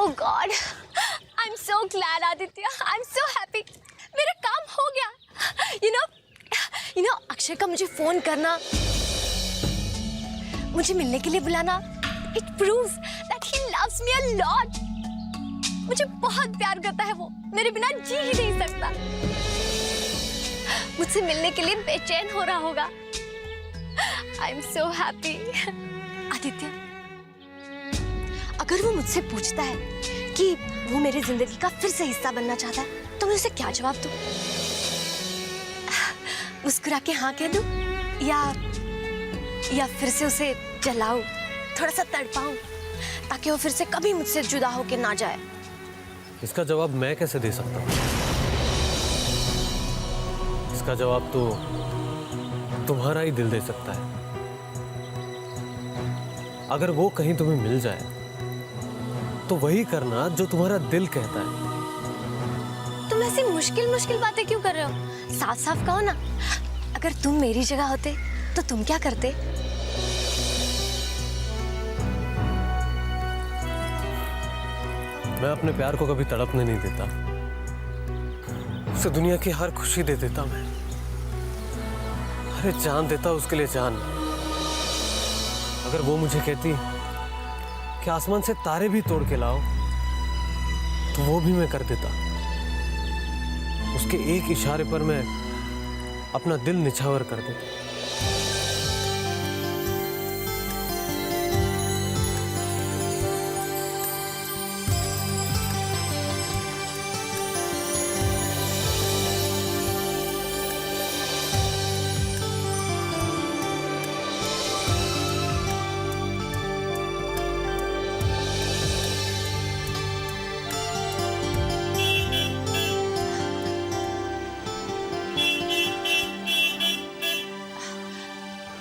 Oh God, I'm so glad Aditya, I'm so happy. मेरा काम हो गया. You know, अक्षय का मुझे फोन करना, मुझे मिलने के लिए बुलाना, it proves that he loves me a lot. मुझे बहुत प्यार करता है वो, मेरे बिना जी ही नहीं सकता. मुझसे मिलने के लिए बेचैन हो रहा होगा. I'm so happy. आदित्य, अगर वो मुझसे पूछता है कि वो मेरी जिंदगी का फिर से हिस्सा बनना चाहता है, तो मैं उसे क्या जवाब दूं? मुस्कुरा के हाँ कह दूं, या फिर से उसे जलाऊं, थोड़ा सा तड़पाऊं, ताकि वो फिर से कभी मुझसे जुदा होके ना जाए? इसका जवाब मैं कैसे दे सकता हूँ? इसका जवाब तो तुम्हारा ही दिल दे सकता है. अगर वो कहीं तुम्हें मिल जाए तो वही करना जो तुम्हारा दिल कहता है. तुम ऐसी मुश्किल बातें क्यों कर रहे हो? साफ साफ कहो ना. अगर तुम मेरी जगह होते तो तुम क्या करते? मैं अपने प्यार को कभी तड़पने नहीं देता. उसे दुनिया की हर खुशी दे देता मैं. अरे जान देता उसके लिए जान. अगर वो मुझे कहती कि आसमान से तारे भी तोड़ के लाओ, तो वो भी मैं कर देता. उसके एक इशारे पर मैं अपना दिल निछावर कर देता.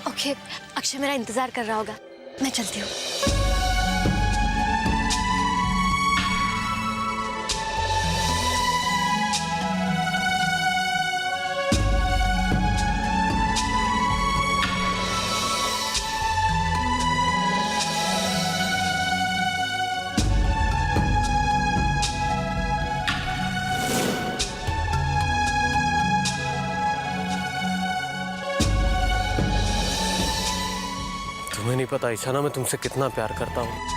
ओके, अक्षय मेरा इंतजार कर रहा होगा. मैं चलती हूँ. तुम्हें नहीं पता ईशाना, मैं तुमसे कितना प्यार करता हूँ.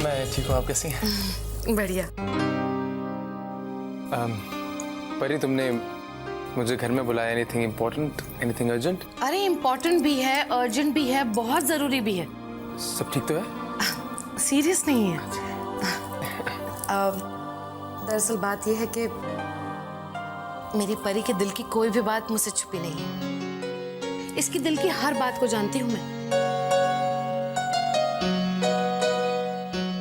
मैं ठीक हूँ, आप कैसी हैं? बढ़िया. परी, तुमने मुझे घर में बुलाया. Anything important, anything urgent? अरे इम्पोर्टेंट भी है, अर्जेंट भी है, बहुत जरूरी भी है. सब ठीक तो है? सीरियस नहीं है. दरअसल बात यह है कि मेरी परी के दिल की कोई भी बात मुझसे छुपी नहीं है. इसकी दिल की हर बात को जानती हूँ मैं.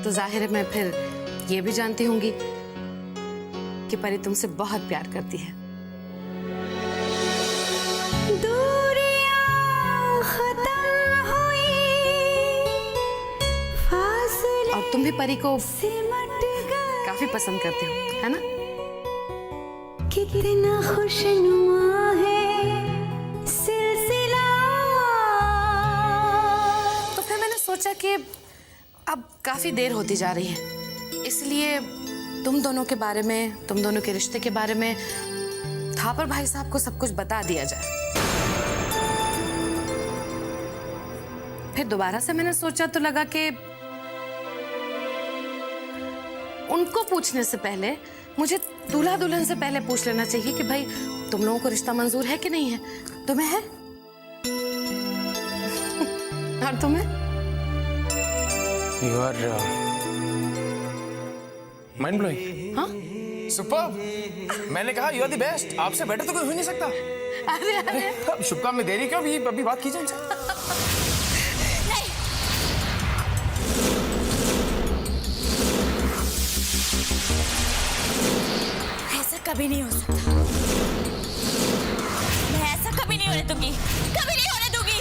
तो जाहिर है मैं फिर ये भी जानती होंगी कि परी तुमसे बहुत प्यार करती है. और तुम भी परी को काफी पसंद करते हो, है ना? कितना खुशनुमा है सिलसिला. तो फिर मैंने सोचा कि अब काफी देर होती जा रही है, इसलिए तुम दोनों के बारे में, तुम दोनों के रिश्ते के बारे में थापर भाई साहब को सब कुछ बता दिया जाए. फिर दोबारा से मैंने सोचा तो लगा कि उनको पूछने से पहले मुझे दूल्हा दुल्हन से पहले पूछ लेना चाहिए कि भाई तुम लोगों को रिश्ता मंजूर है कि नहीं है. तुम्हें है? और तुम्हें? You are mind blowing. हाँ? Superb. मैंने कहा you are the best. आपसे बेटर तो कोई हो नहीं सकता. अरे अरे शुभकामनाएं में देरी क्यों? अभी बात कीजिए इनसे. कभी नहीं हो सकता। मैं ऐसा कभी नहीं होने दूंगी, कभी नहीं होने दूंगी।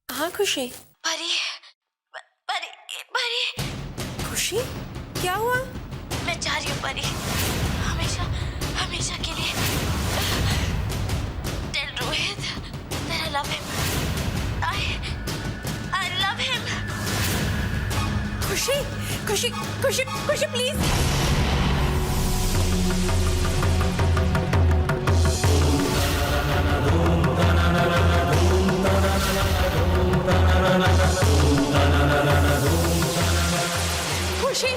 हाँ खुशी। परी, परी, परी। खुशी क्या हुआ? मैं जा रही हूँ परी, हमेशा हमेशा के लिए। Tell Rohit that I love him. I love him. खुशी खुशी खुशी खुशी प्लीज। खुशी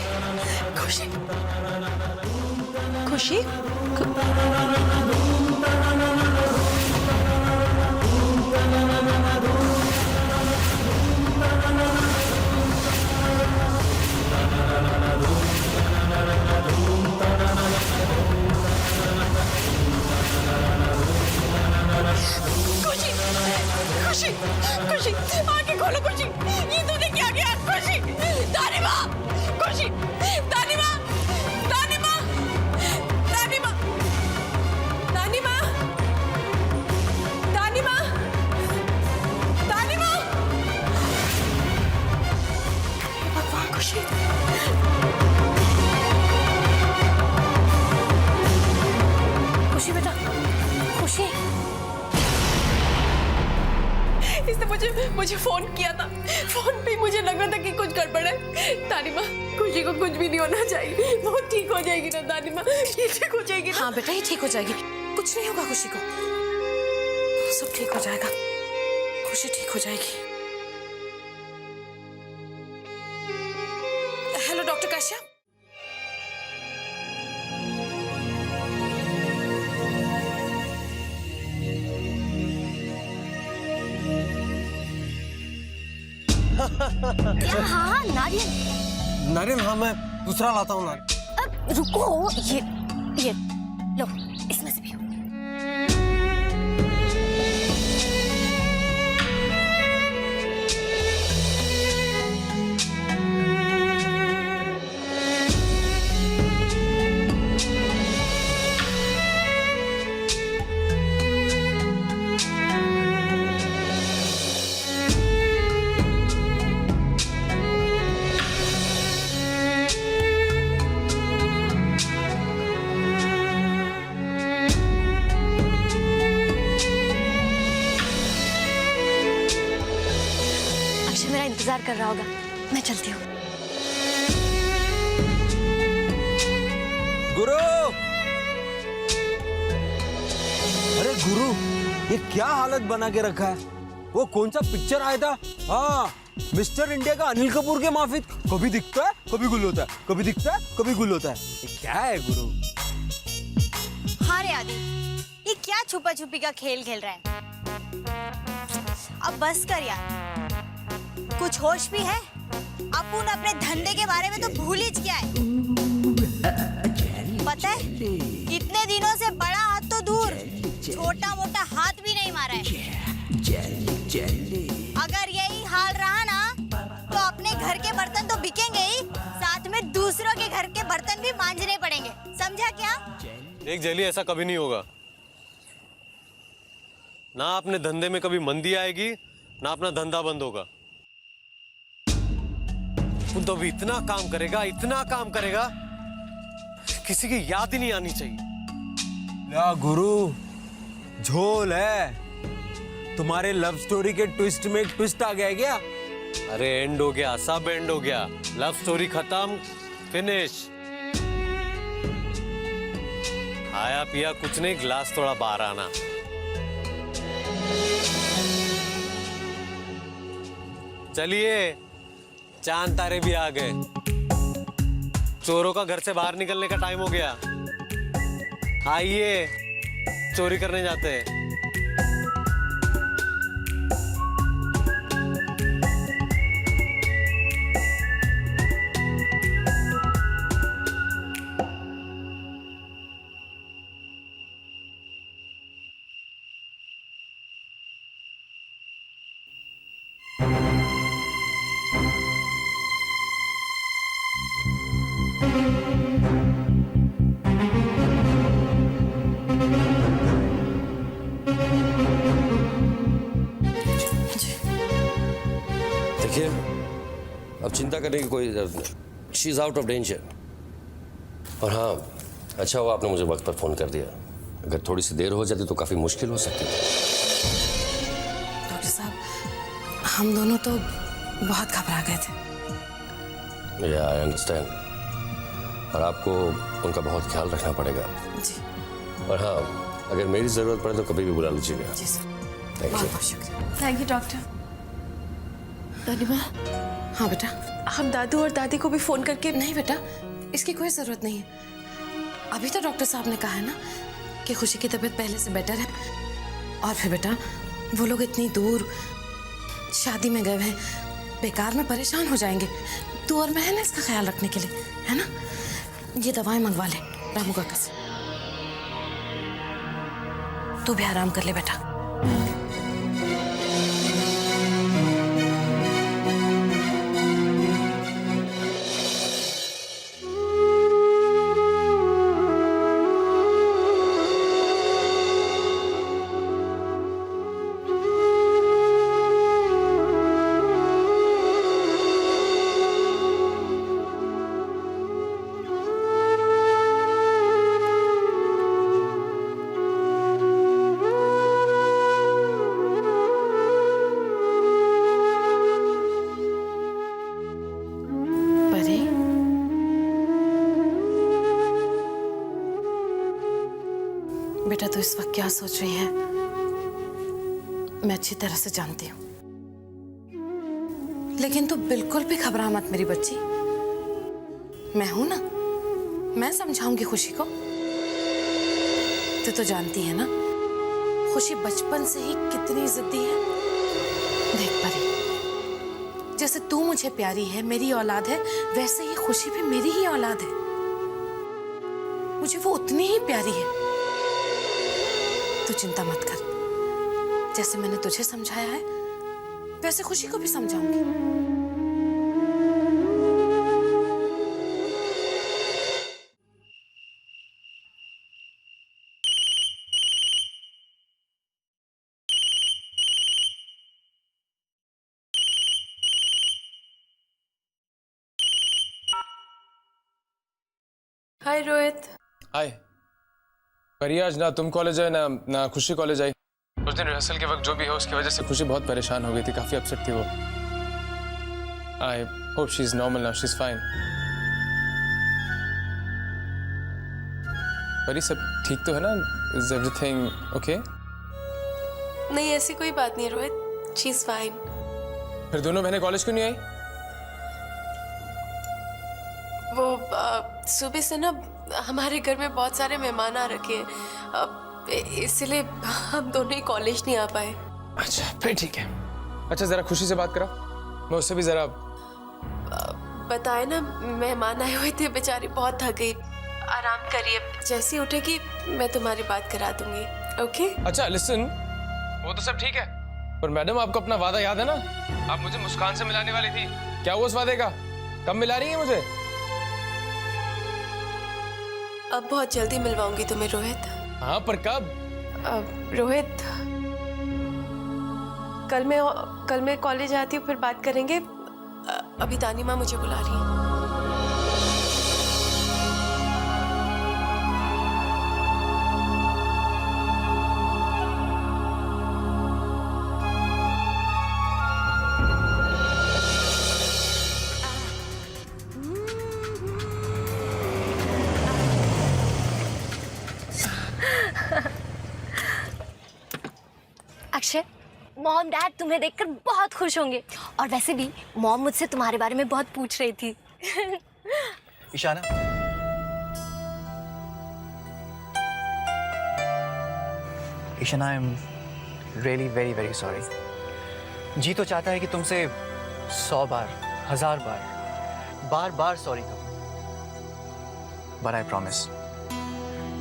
खुशी खुशी खुशी खुशी खुशी आंखें खोलो खुशी, ये तूने क्या किया? खुशी, तानिमा, खुशी, तानिमा, तानिमा, तानिमा, तानिमा, तानिमा, तानिमा। भगवान खुशी। खुशी बेटा, खुशी। इसने मुझे फोन किया था। फोन पे मुझे लग रहा था कि कुछ गड़बड़ है। तानिमा, खुशी को कुछ भी नहीं होना चाहिए। वो ठीक हो जाएगी ना तानिमा? ये ठीक हो जाएगी ना? हाँ बेटा, ये ठीक हो जाएगी, कुछ नहीं होगा खुशी को, सब ठीक हो जाएगा, खुशी ठीक हो जाएगी। Hello doctor Kashyap. क्या? हाँ नारियल। नारियल, हाँ मैं दूसरा लाता हूँ नारियल। अब रुको, ये लो, इसमें से पियो। मेरा इंतजार कर रहा होगा, मैं चलती हूँ। गुरु, अरे गुरु, ये क्या हालत बना के रखा है? वो कौन सा पिक्चर आया था? हाँ, मिस्टर इंडिया का अनिल कपूर के माफिक कभी दिखता है कभी गुल होता है, कभी दिखता है कभी गुल होता है। ये क्या है गुरु? हाँ रे आदि, ये क्या छुपा छुपी का खेल खेल रहा है? अब बस कर यार, कुछ होश भी है? अपन अपने धंधे के बारे में तो भूल ही क्या है। पता है, इतने दिनों से बड़ा हाथ तो दूर, छोटा मोटा हाथ भी नहीं मारा है। अगर यही हाल रहा ना, तो अपने घर के बर्तन तो बिकेंगे ही, साथ में दूसरों के घर के बर्तन भी मांजने पड़ेंगे। समझा क्या? देख जेली, ऐसा कभी नहीं होगा ना। अपने धंधे में कभी मंदी आएगी ना अपना धंधा बंद होगा। तू तो अभी इतना काम करेगा, किसी की याद ही नहीं आनी चाहिए। या गुरु, झोल है। तुम्हारे लव स्टोरी के ट्विस्ट में एक ट्विस्ट आ गया क्या? अरे एंड हो गया, सब एंड हो गया। लव स्टोरी खत्म, फिनिश। खाया पिया कुछ नहीं, गिलास थोड़ा बाहर आना। चलिए, चांद तारे भी आ गए। चोरों का घर से बाहर निकलने का टाइम हो गया। आइए, चोरी करने जाते हैं। देखिए, अब चिंता करने की कोई जरूरत नहीं। She is out of danger. और हाँ, अच्छा हुआ आपने मुझे वक्त पर फोन कर दिया। अगर थोड़ी सी देर हो जाती तो काफी मुश्किल हो सकती थी। डॉक्टर साहब, हम दोनों तो बहुत घबरा गए थे। या आई अंडरस्टैंड। और आपको उनका बहुत ख्याल रखना पड़ेगा। जी। और हाँ, अगर मेरी जरूरत पड़े तो कभी भी बुला लीजिएगा। जी सर, थैंक बहुत यू। बहुत शुक्रिया। Thank you doctor. दादी माँ, हाँ बेटा। हम दादू और दादी को भी फोन करके। नहीं बेटा, इसकी कोई जरूरत नहीं है। अभी तो डॉक्टर साहब ने कहा है ना कि खुशी की तबीयत पहले से बेटर है। और फिर बेटा, वो लोग इतनी दूर शादी में गए हैं, बेकार में परेशान हो जाएंगे। तू और मैं है ना इसका ख्याल रखने के लिए, है ना? ये दवाएं मंगवा ले रामू काका से। तू भी आराम कर ले बेटा। बेटा, तू इस वक्त क्या सोच रही है मैं अच्छी तरह से जानती हूँ। लेकिन तू बिल्कुल भी घबरा मत मेरी बच्ची। मैं हूं ना, मैं समझाऊंगी खुशी को। तू तो जानती है ना, खुशी बचपन से ही कितनी जिद्दी है। देख परी, जैसे तू मुझे प्यारी है, मेरी औलाद है, वैसे ही खुशी भी मेरी ही औलाद है। मुझे वो उतनी ही प्यारी है। तू चिंता मत कर। जैसे मैंने तुझे समझाया है, वैसे खुशी को भी समझाऊंगी। हाय रोहित। हाय परी, आज ना तुम कॉलेज आए ना खुशी कॉलेज आई। उस दिन रिहर्सल के वक्त जो भी है उसकी वजह से खुशी बहुत परेशान हो गई थी, काफी अपसेट थी वो। I hope she is normal now, she is fine. परी, सब ठीक तो है ना? Is everything okay? नहीं, ऐसी कोई बात नहीं है रोहित, शी इज फाइन। फिर दोनों बहनें कॉलेज क्यों नहीं आई? वो सुबह से ना हमारे घर में बहुत सारे मेहमान आ रखे हैं, इसलिए हम दोनों ही कॉलेज नहीं आ पाए। अच्छा फिर ठीक है। अच्छा जरा खुशी से बात करो, मैं उससे भी जरा। बताए ना, मेहमान आए हुए थे, बेचारी बहुत थक गई। आराम करिए, जैसे ही उठेगी मैं तुम्हारी बात करा दूंगी। ओके? अच्छा लिसन, वो तो सब ठीक है, पर मैडम आपको अपना वादा याद है ना? आप मुझे मुस्कान से मिलाने वाली थी, क्या हुआ उस वादे का? कब मिला रही है मुझे? अब बहुत जल्दी मिलवाऊंगी तुम्हें रोहित। हाँ पर कब? रोहित, कल मैं कॉलेज आती हूँ, फिर बात करेंगे। अभी तानी माँ मुझे बुला रही है। अक्षय, मॉम डैड तुम्हें देखकर बहुत खुश होंगे। और वैसे भी मॉम मुझसे तुम्हारे बारे में बहुत पूछ रही थी। Ishana, Ishana, I am really very very sorry. जी तो चाहता है कि तुमसे 100 बार, 1000 बार, बार सॉरी कहूँ, बट आई प्रॉमिस,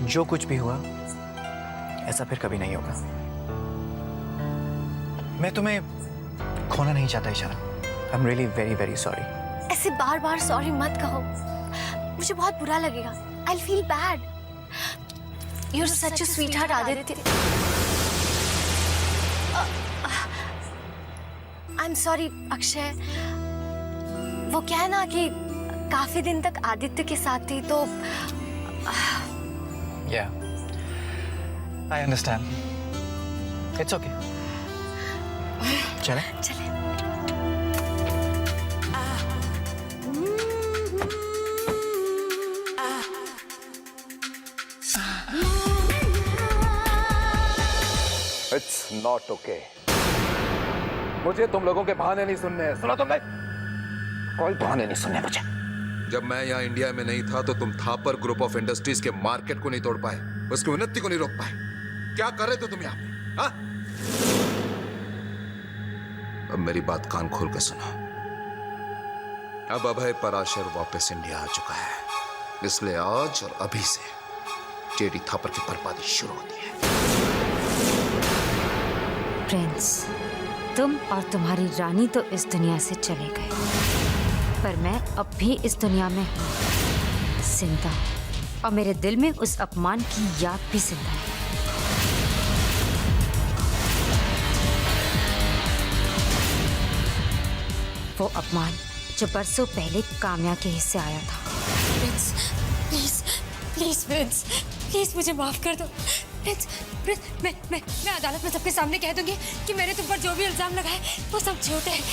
जो कुछ भी हुआ ऐसा फिर कभी नहीं होगा। मैं तुम्हें खोना नहीं चाहता Ishana. I am really very very sorry. ऐसे बार बार सॉरी मत कहो, मुझे बहुत बुरा लगेगा। I feel bad. You are such a sweetheart Aditya. I am sorry Akshay. वो क्या है ना कि काफी दिन तक आदित्य के साथ थी, तो या आई अंडरस्टैंड। It's okay. चले? चले। It's not okay. मुझे तुम लोगों के बहाने नहीं सुनने हैं। सुनो तुमने? कोई बहाने नहीं सुनने मुझे। जब मैं यहाँ इंडिया में नहीं था तो तुम थापर ग्रुप ऑफ इंडस्ट्रीज के मार्केट को नहीं तोड़ पाए, उसकी उन्नति को नहीं रोक पाए। क्या कर रहे थे तुम यहाँ पे? हाँ? अब मेरी बात कान खोल कर सुनो। अब अभय पराशर वापस इंडिया आ चुका है, इसलिए आज और अभी से टेडी थापर की बर्बादी शुरू होती है। प्रिंस, तुम और तुम्हारी रानी तो इस दुनिया से चले गए, पर मैं अब भी इस दुनिया में हूँ, जिंदा, और मेरे दिल में उस अपमान की याद भी जिंदा है। वो अपमान जो बरसों पहले काम्या के हिस्से आया था। Prince, please please Prince, please मुझे माफ कर दो। प्रिंस, प्रिंस, मैं अदालत में सबके सामने कह दूंगी कि मैंने तुम पर जो भी इल्जाम लगाए वो सब झूठे हैं।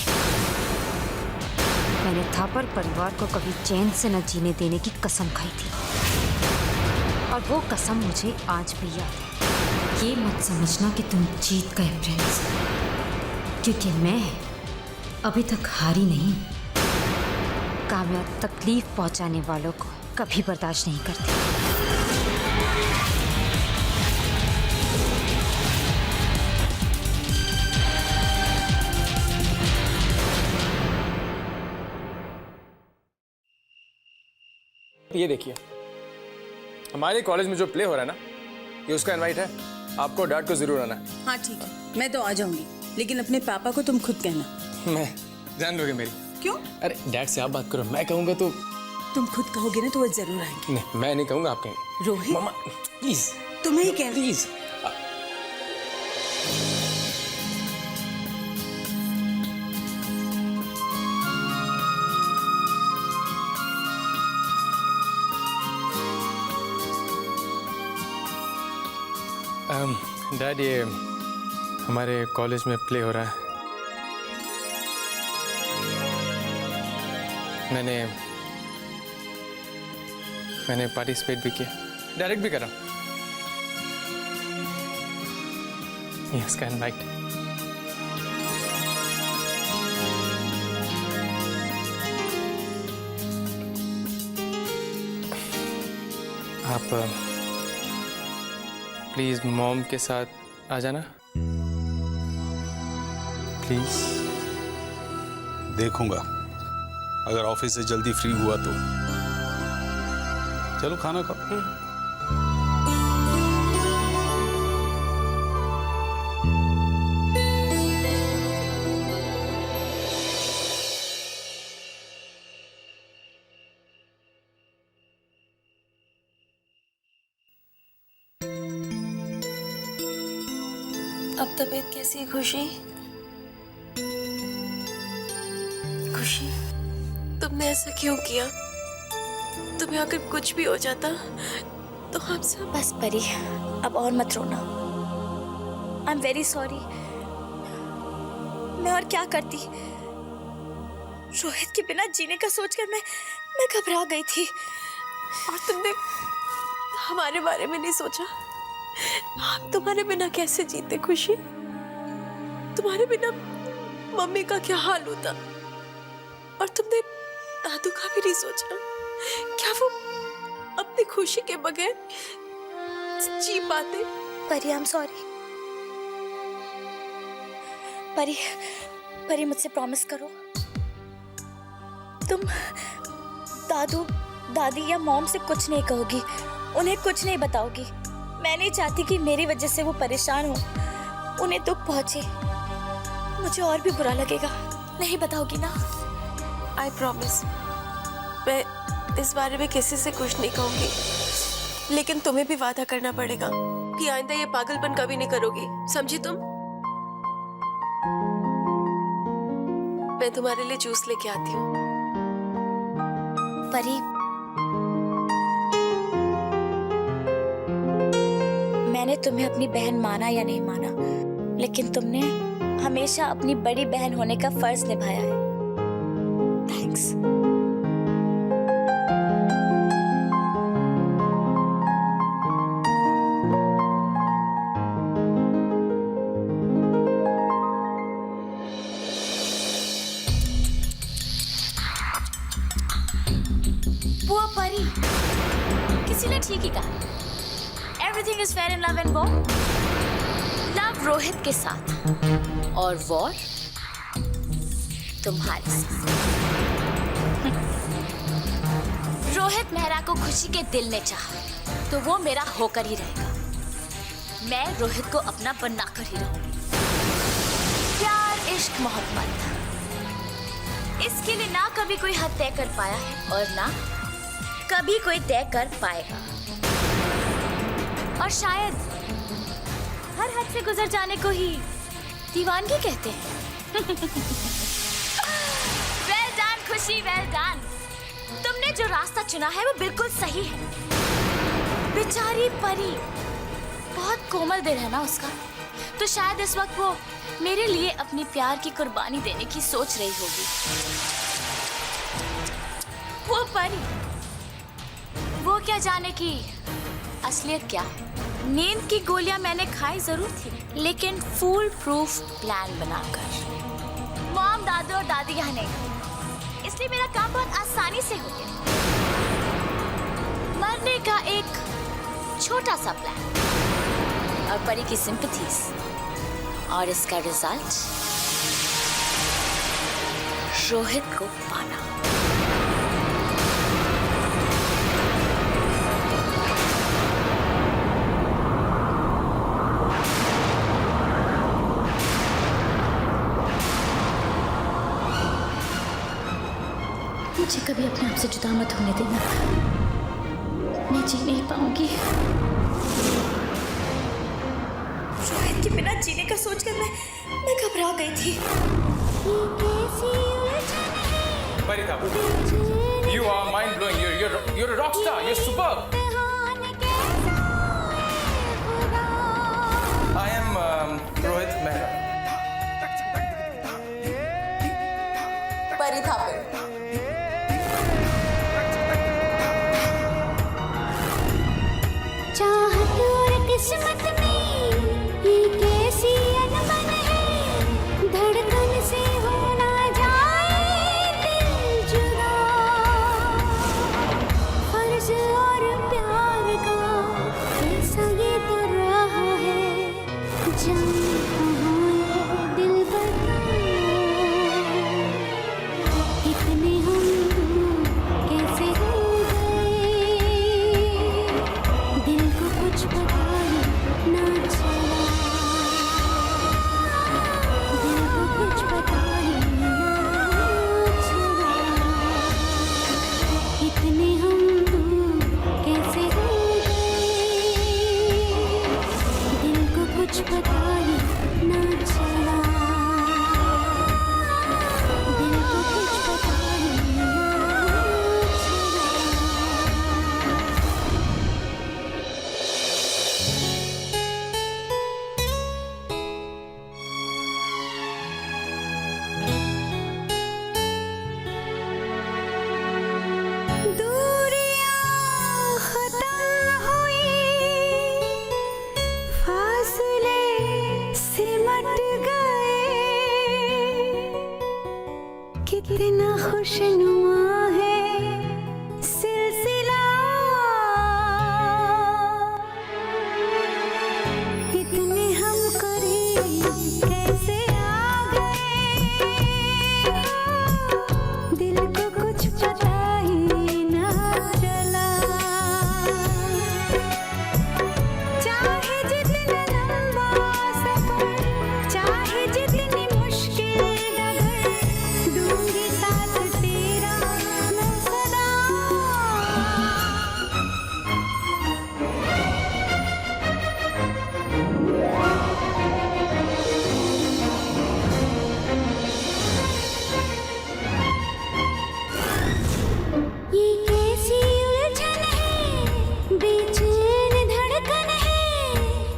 मैंने थापर परिवार को कभी चैन से न जीने देने की कसम खाई थी, और वो कसम मुझे आज भी याद है। ये मत समझना कि तुम जीत गए प्रिंस, क्योंकि मैं अभी तक हारी नहीं। काम्या तकलीफ पहुंचाने वालों को कभी बर्दाश्त नहीं करती। ये देखिए, हमारे कॉलेज में जो प्ले हो रहा है ना, ये उसका इनवाइट है। आपको डैड को जरूर आना है। हाँ ठीक है, मैं तो आ जाऊंगी, लेकिन अपने पापा को तुम खुद कहना। मैं जान दोगे मेरी? क्यों? अरे डैड से आप बात करो, मैं कहूंगा तो। तुम खुद कहोगे ना तो वो जरूर आएंगे। नहीं, मैं नहीं कहूंगा, आप कहेंगे। रोहित, मामा प्लीज, तुम्हें ही कहना। प्लीज। डैड, ये हमारे कॉलेज में प्ले हो रहा है। मैंने पार्टिसिपेट भी किया, डायरेक्ट भी करा। ये इसका इनवाइट। आप प्लीज मॉम के साथ आ जाना प्लीज। देखूंगा, अगर ऑफिस से जल्दी फ्री हुआ तो। चलो खाना खाओ। अब तबीयत कैसी है खुशी? खुशी, तुमने ऐसा क्यों किया? तुम्हें अगर कुछ भी हो जाता तो हम सब। बस परी, अब और मत रोना। I am very sorry. मैं और क्या करती? रोहित के बिना जीने का सोचकर मैं घबरा गई थी। और तुमने हमारे बारे में नहीं सोचा? हम तुम्हारे बिना कैसे जीते खुशी? तुम्हारे बिना मम्मी का क्या हाल होता? और तुमने दादू का भी नहीं सोचा? क्या वो अपनी खुशी के बगैर जी पाते? परी, आई एम सॉरी। परी मुझसे प्रॉमिस करो, तुम दादू दादी या मॉम से कुछ नहीं कहोगी, उन्हें कुछ नहीं बताओगी। मैं नहीं चाहती कि मेरी वजह से वो परेशान हो, उन्हें दुख पहुंचे, मुझे और भी बुरा लगेगा। नहीं बताओगी ना? आई प्रॉमिस, मैं इस बारे में किसी से कुछ नहीं कहूंगी, लेकिन तुम्हें भी वादा करना पड़ेगा कि आइंदा ये पागलपन कभी नहीं करोगी, समझी तुम? मैं तुम्हारे लिए जूस लेके आती हूँ। परी, मैंने तुम्हें अपनी बहन माना या नहीं माना, लेकिन तुमने हमेशा अपनी बड़ी बहन होने का फर्ज निभाया है। थैंक्स। वो परी, किसी ने ठीक ही कहा, everything is fair in love and war. Love Rohit के साथ और वॉर तुम्हारे साथ। रोहित मेहरा को खुशी के दिल ने चाहा तो वो मेरा होकर ही रहेगा, मैं रोहित को अपना बनकर ही रहूंगी। प्यार, इश्क, मोहब्बत, इसके लिए ना कभी कोई हद तय कर पाया है और ना कभी कोई तय कर पाएगा, और शायद हर हद से गुजर जाने को ही दीवानगी कहते हैं। वेल डन खुशी, वेल डन। तुमने जो रास्ता चुना है वो बिल्कुल सही है। बेचारी परी, बहुत कोमल दिल है ना उसका, तो शायद इस वक्त वो मेरे लिए अपनी प्यार की कुर्बानी देने की सोच रही होगी। वो परी, वो क्या जाने की असलियत क्या है। नींद की गोलियां मैंने खाई जरूर थी, लेकिन फूल प्रूफ प्लान बनाकर। मॉम, दादू और दादी यहाँ नहीं, इसलिए मेरा काम बहुत आसानी से हो गया। मरने का एक छोटा सा प्लान और परी की सिंपैथीज, और इसका रिजल्ट रोहित को पाना। मुझे कभी अपने आप से जुदा मत होने देना, मैं जी नहीं पाऊंगी। रोहित के बिना जीने का सोचकर मैं घबरा गई थी। Parita, you are mind blowing. You're a rock star. You're superb. I am Rohit Mehra. परी थापड़। चाहत और किस्मत में ये कैसी अनबन है, धड़कन से हो ना जाए दिल जुदा, फर्ज और प्यार का कितना खुशनुमा है सिलसिला, इतने हम करीब कैसे आ गए, दिल को कुछ पता ही ना चला। चाहे जितना लंबा सफर, चाहे जितनी मुश्किल डगर, दूंगी साथ तेरा मैं सदा। ये कैसी उलझन है, बेचैन धड़कन है,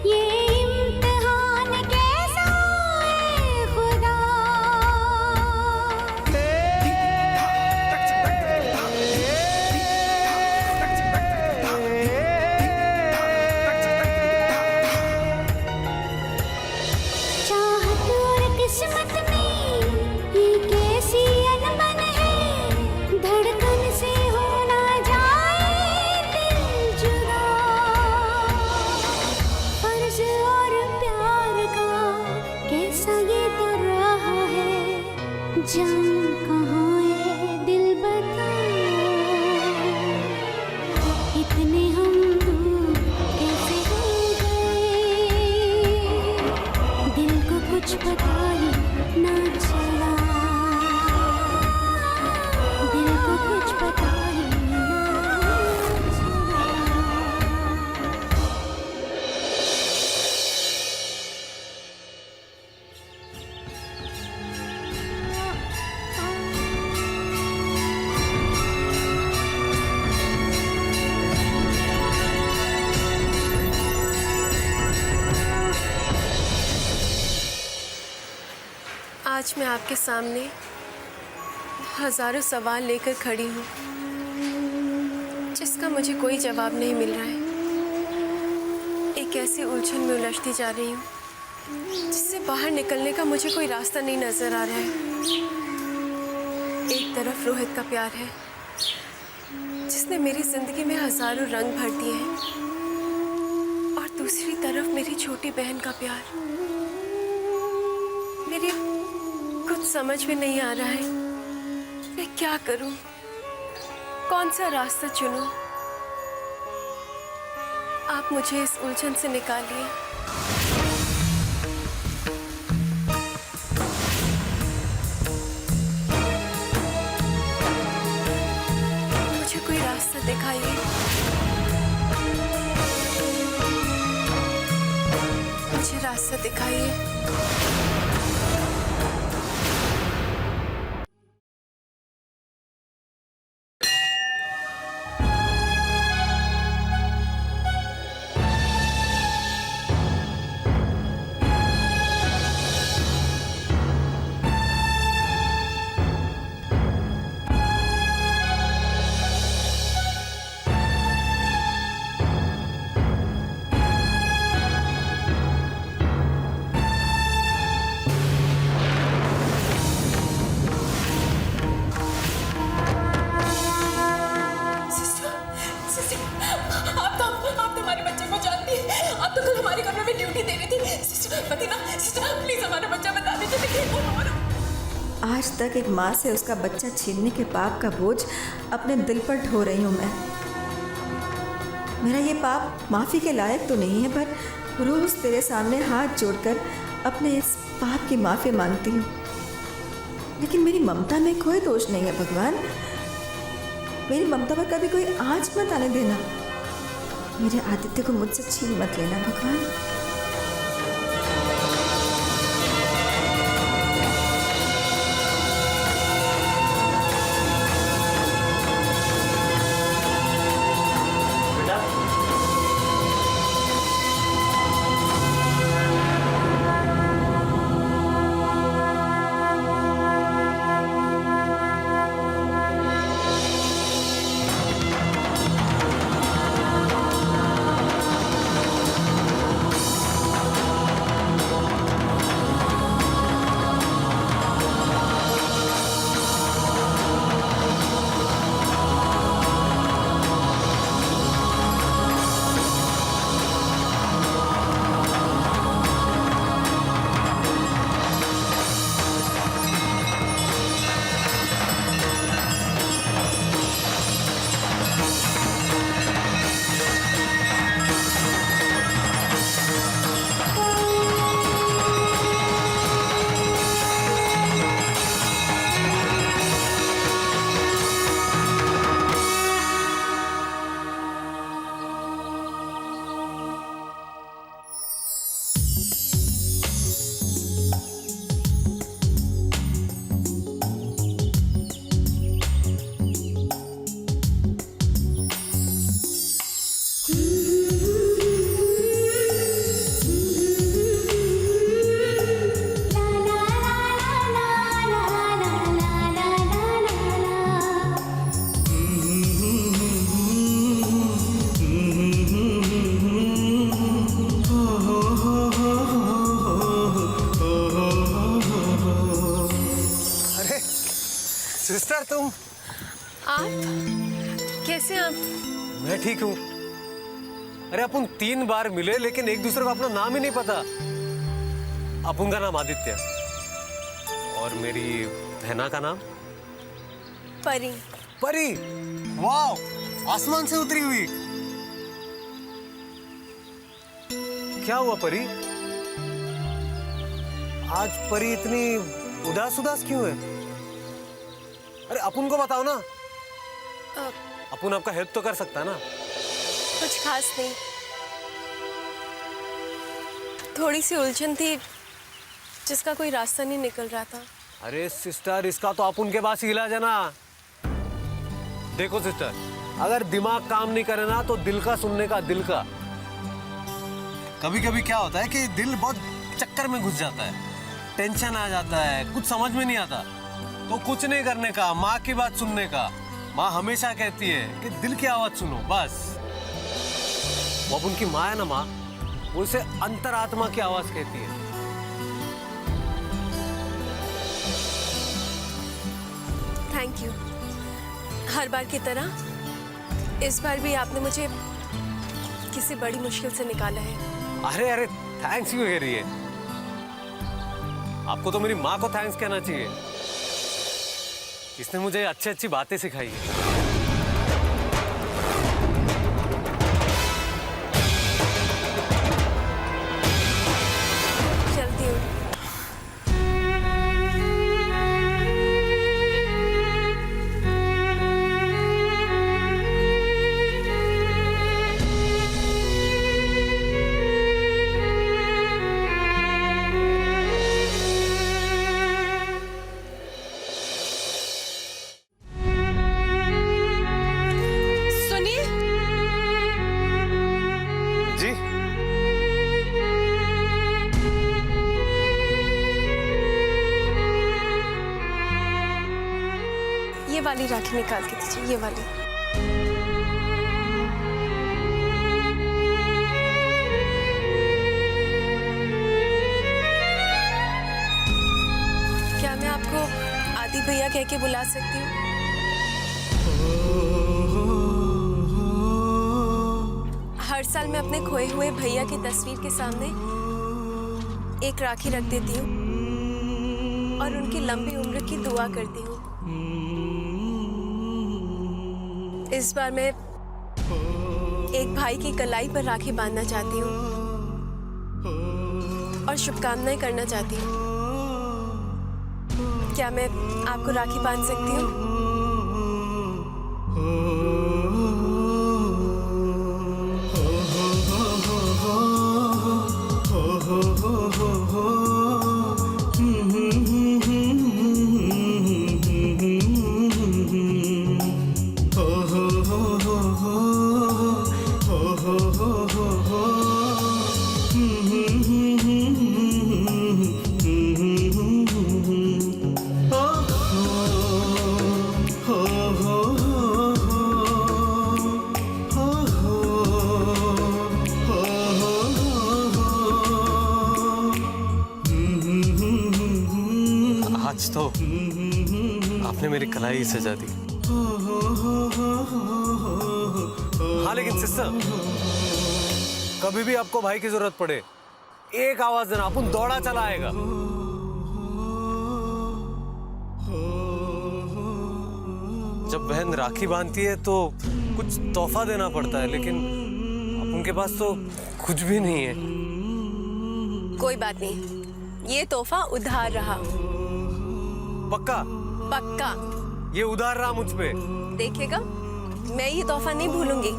ये इम्तिहान कैसा है खुदा। चाहत और किस्मत में ये कैसी अनबन है, धड़कन से हो ना जाए दिल जुदा। फर्ज और प्यार का कैसा ये तो रहा है, जान कहाँ है दिल बता। इतने हम दूर कैसे हो गए, दिल को कुछ पता ही ना चला, दिल को कुछ पता ही ना चला। आज मैं आपके सामने हजारों सवाल लेकर खड़ी हूँ, जिसका मुझे कोई जवाब नहीं मिल रहा है। एक ऐसी उलझन में उलझती जा रही हूँ जिससे बाहर निकलने का मुझे कोई रास्ता नहीं नजर आ रहा है। एक तरफ रोहित का प्यार है, जिसने मेरी जिंदगी में हजारों रंग भर दिए हैं, और दूसरी तरफ मेरी छोटी बहन का प्यार। मेरी कुछ समझ में नहीं आ रहा है, मैं क्या करूं, कौन सा रास्ता चुनूं। आप मुझे इस उलझन से निकालिए। मुझे कोई रास्ता दिखाइए। मुझे रास्ता दिखाइए। आज तक एक माँ से उसका बच्चा छीनने के पाप का बोझ अपने दिल पर ढो रही हूँ मैं। मेरा ये पाप माफ़ी के लायक तो नहीं है, पर रोज़ तेरे सामने हाथ जोड़कर अपने इस पाप की माफ़ी मांगती हूँ। लेकिन मेरी ममता में कोई दोष नहीं है भगवान। मेरी ममता पर कभी कोई आँच मत आने देना। मेरे आदित्य को मुझसे छीन मत लेना भगवान। सिस्टर तुम? आप कैसे आप? मैं ठीक हूँ। अरे अपन 3 बार मिले लेकिन एक दूसरे को अपना नाम ही नहीं पता। अपन का नाम आदित्य और मेरी बहना का नाम परी। परी? वाह, आसमान से उतरी हुई। क्या हुआ परी? आज परी इतनी उदास उदास क्यों है? अरे अपन को बताओ ना, अपन आपका हेल्प तो कर सकता है ना। कुछ खास नहीं, थोड़ी सी उलझन थी जिसका कोई रास्ता नहीं निकल रहा था। अरे सिस्टर, इसका तो अपन के पास इलाज है ना। देखो सिस्टर, अगर दिमाग काम नहीं करे ना तो दिल का सुनने का, दिल का। कभी कभी क्या होता है कि दिल बहुत चक्कर में घुस जाता है, टेंशन आ जाता है, कुछ समझ में नहीं आता, तो कुछ नहीं करने का, माँ की बात सुनने का। माँ हमेशा कहती है कि दिल की आवाज सुनो, बस। वो अब उनकी माँ है ना, माँ, वो उसे अंतरात्मा की आवाज कहती है। Thank you. हर बार की तरह इस बार भी आपने मुझे किसी बड़ी मुश्किल से निकाला है। अरे अरे, थैंक्स क्यों कह रही है? आपको तो मेरी माँ को थैंक्स कहना चाहिए, इसने मुझे अच्छी अच्छी बातें सिखाई है। चलती हूँ। सुनिए, जी? ये वाली राखी निकाल के दीजिए, ये वाली। क्या मैं आपको आदि भैया कह के बुला सकती हूँ? हर साल मैं अपने खोए हुए भैया की तस्वीर के सामने एक राखी रख देती हूँ और उनकी लंबी उम्र की दुआ करती हूँ। इस बार मैं एक भाई की कलाई पर राखी बांधना चाहती हूँ और शुभकामनाएं करना चाहती हूँ। क्या मैं आपको राखी बांध सकती हूँ? आज तो आपने मेरी कलाई सजा दी। हाँ लेकिन सिस्टर, कभी भी आपको भाई की जरूरत पड़े, एक आवाज देना, अपन दौड़ा चला आएगा। जब बहन राखी बांधती है तो कुछ तोहफा देना पड़ता है, लेकिन उनके पास तो कुछ भी नहीं है। कोई बात नहीं, ये तोहफा उधार रहा। पक्का? पक्का। ये उधार रहा मुझ पे। देखिएगा, मैं ये तोहफा नहीं भूलूंगी,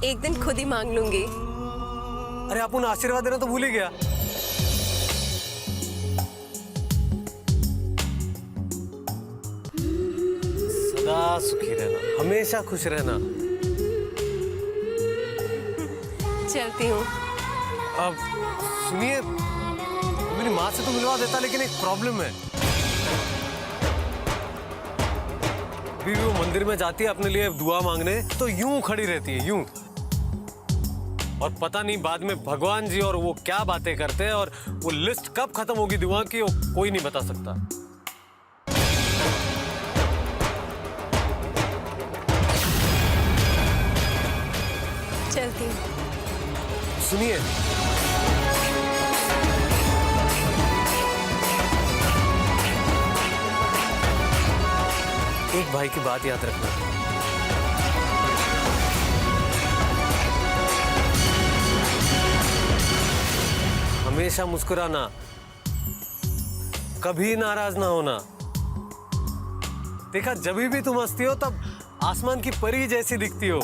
एक दिन खुद ही मांग लूंगी। अरे अपन आशीर्वाद देना तो भूल ही गया। सदा सुखी रहना, हमेशा खुश रहना। चलती हूँ। अब सुनिए, मेरी माँ से तो मिलवा देता, लेकिन एक प्रॉब्लम है। अभी वो मंदिर में जाती है अपने लिए दुआ मांगने, तो यूं खड़ी रहती है, यूं। और पता नहीं बाद में भगवान जी और वो क्या बातें करते हैं, और वो लिस्ट कब खत्म होगी दुआ की, वो कोई नहीं बता सकता। चलती हूँ। सुनिए, एक भाई की बात याद रखना, हमेशा मुस्कुराना, कभी नाराज ना होना। देखा, जब भी तुम हंसती हो तब आसमान की परी जैसी दिखती हो।